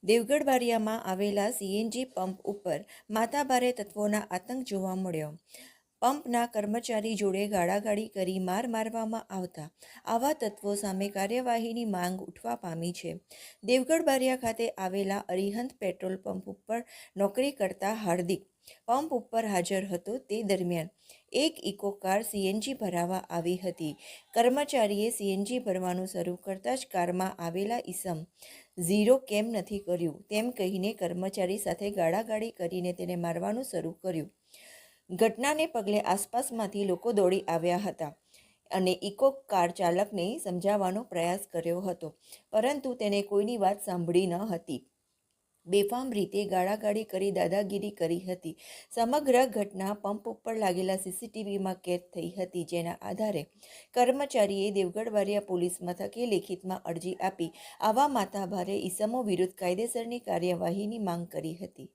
દેવગઢ બારિયામાં આવેલા CNG pump ઉપર માથાભારે તત્વોના આતંક જોવા મળ્યો. પંપના કર્મચારી જોડે ગાળાગાળી કરી માર મારવામાં આવતા આવા તત્વો સામે કાર્યવાહીની માંગ ઉઠવા પામી છે. દેવગઢ બારિયા ખાતે આવેલા અરિહંત પેટ્રોલ પંપ ઉપર નોકરી કરતા હાર્દિક પંપ ઉપર હાજર હતો. તે દરમિયાન એક ઇકો કાર સીએનજી ભરાવા આવી હતી. કર્મચારીએ સીએનજી ભરવાનું શરૂ કરતાં જ કારમાં આવેલા ઈસમ ઝીરો કેમ નથી કર્યું તેમ કહીને કર્મચારી સાથે ગાળાગાળી કરીને તેને મારવાનું શરૂ કર્યું. ઘટનાને પગલે આસપાસમાંથી લોકો દોડી આવ્યા હતા અને ઇકો કાર ચાલકને સમજાવવાનો પ્રયાસ કર્યો હતો, પરંતુ તેને કોઈની વાત સાંભળી ન હતી. બેફામ રીતે ગાળાગાળી કરી દાદાગીરી કરી હતી. સમગ્ર ઘટના પંપ ઉપર લાગેલા સીસીટીવીમાં કેદ થઈ હતી, જેના આધારે કર્મચારીએ દેવગઢ બારિયા પોલીસ મથકે લેખિતમાં અરજી આપી આવા માથાભારે ઈસમો વિરુદ્ધ કાયદેસરની કાર્યવાહીની માંગ કરી હતી.